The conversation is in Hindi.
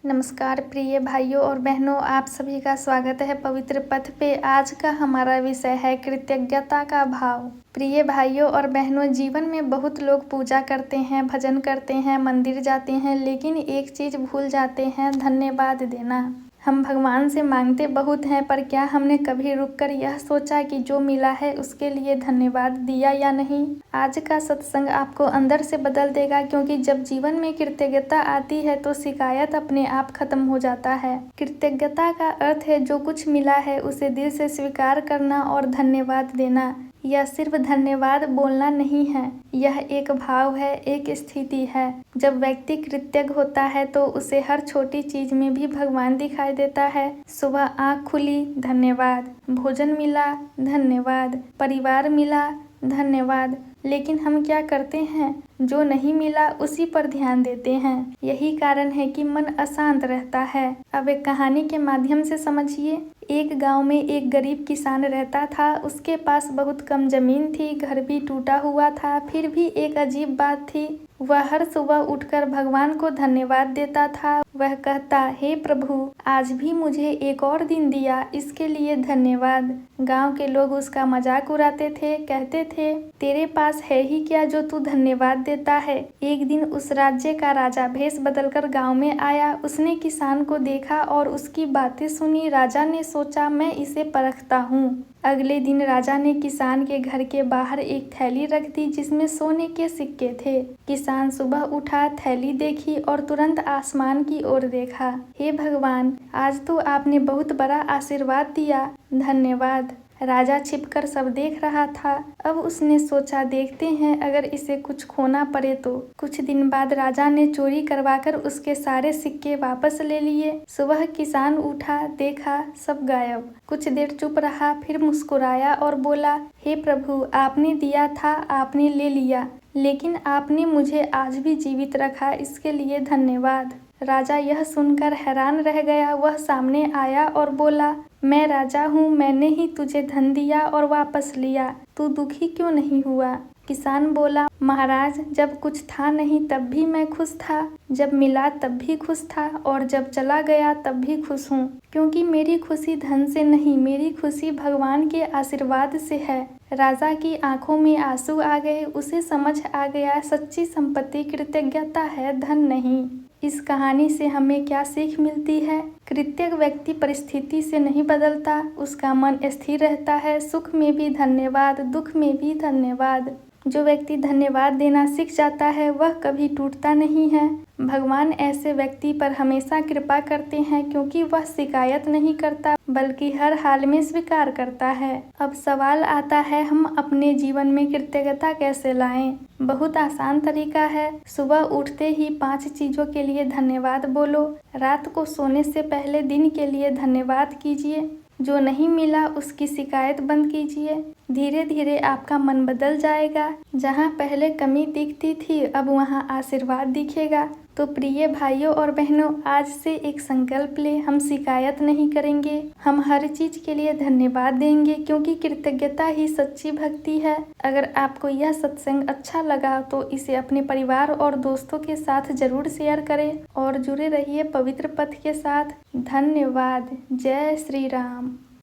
नमस्कार प्रिय भाइयों और बहनों, आप सभी का स्वागत है पवित्र पथ पे। आज का हमारा विषय है कृतज्ञता का भाव। प्रिय भाइयों और बहनों, जीवन में बहुत लोग पूजा करते हैं, भजन करते हैं, मंदिर जाते हैं, लेकिन एक चीज़ भूल जाते हैं, धन्यवाद देना। हम भगवान से मांगते बहुत हैं, पर क्या हमने कभी रुककर यह सोचा कि जो मिला है उसके लिए धन्यवाद दिया या नहीं? आज का सत्संग आपको अंदर से बदल देगा, क्योंकि जब जीवन में कृतज्ञता आती है तो शिकायत अपने आप खत्म हो जाता है। कृतज्ञता का अर्थ है जो कुछ मिला है उसे दिल से स्वीकार करना और धन्यवाद देना। यह सिर्फ धन्यवाद बोलना नहीं है, यह एक भाव है, एक स्थिति है। जब व्यक्ति कृतज्ञ होता है तो उसे हर छोटी चीज में भी भगवान दिखाई देता है। सुबह आँख खुली, धन्यवाद। भोजन मिला, धन्यवाद। परिवार मिला, धन्यवाद। लेकिन हम क्या करते हैं? जो नहीं मिला उसी पर ध्यान देते हैं। यही कारण है कि मन अशांत रहता है। अब एक कहानी के माध्यम से समझिए। एक गांव में एक गरीब किसान रहता था। उसके पास बहुत कम जमीन थी, घर भी टूटा हुआ था। फिर भी एक अजीब बात थी, वह हर सुबह उठकर भगवान को धन्यवाद देता था। वह कहता, हे प्रभु, आज भी मुझे एक और दिन दिया, इसके लिए धन्यवाद। गांव के लोग उसका मजाक उड़ाते थे, कहते थे, तेरे पास है ही क्या जो तू धन्यवाद देता है। एक दिन उस राज्य का राजा भेष बदलकर गांव में आया। उसने किसान को देखा और उसकी बातें सुनी। राजा ने सोचा, मैं इसे परखता हूँ। अगले दिन राजा ने किसान के घर के बाहर एक थैली रख दी जिसमें सोने के सिक्के थे। किसान सुबह उठा, थैली देखी और तुरंत आसमान की ओर देखा। हे भगवान, आज तो आपने बहुत बड़ा आशीर्वाद दिया, धन्यवाद। राजा छिपकर सब देख रहा था। अब उसने सोचा, देखते हैं अगर इसे कुछ खोना पड़े तो। कुछ दिन बाद राजा ने चोरी करवाकर उसके सारे सिक्के वापस ले लिए। सुबह किसान उठा, देखा सब गायब। कुछ देर चुप रहा, फिर मुस्कुराया और बोला, हे प्रभु, आपने दिया था, आपने ले लिया, लेकिन आपने मुझे आज भी जीवित रखा, इसके लिए धन्यवाद। राजा यह सुनकर हैरान रह गया। वह सामने आया और बोला, मैं राजा हूँ, मैंने ही तुझे धन दिया और वापस लिया, तू दुखी क्यों नहीं हुआ? किसान बोला, महाराज, जब कुछ था नहीं तब भी मैं खुश था, जब मिला तब भी खुश था और जब चला गया तब भी खुश हूँ, क्योंकि मेरी खुशी धन से नहीं, मेरी खुशी भगवान के आशीर्वाद से है। राजा की आंखों में आंसू आ गए। उसे समझ आ गया, सच्ची संपत्ति कृतज्ञता है, धन नहीं। इस कहानी से हमें क्या सीख मिलती है? कृतज्ञ व्यक्ति परिस्थिति से नहीं बदलता, उसका मन स्थिर रहता है। सुख में भी धन्यवाद, दुख में भी धन्यवाद। जो व्यक्ति धन्यवाद देना सीख जाता है वह कभी टूटता नहीं है। भगवान ऐसे व्यक्ति पर हमेशा कृपा करते हैं, क्योंकि वह शिकायत नहीं करता बल्कि हर हाल में स्वीकार करता है। अब सवाल आता है, हम अपने जीवन में कृतज्ञता कैसे लाएं? बहुत आसान तरीका है। सुबह उठते ही 5 चीजों के लिए धन्यवाद बोलो। रात को सोने से पहले दिन के लिए धन्यवाद कीजिए। जो नहीं मिला उसकी शिकायत बंद कीजिए। धीरे धीरे आपका मन बदल जाएगा। जहाँ पहले कमी दिखती थी अब वहाँ आशीर्वाद दिखेगा। तो प्रिय भाइयों और बहनों, आज से एक संकल्प ले, हम शिकायत नहीं करेंगे, हम हर चीज के लिए धन्यवाद देंगे, क्योंकि कृतज्ञता ही सच्ची भक्ति है। अगर आपको यह सत्संग अच्छा लगा तो इसे अपने परिवार और दोस्तों के साथ जरूर शेयर करें और जुड़े रहिए पवित्र पथ के साथ। धन्यवाद। जय श्री राम।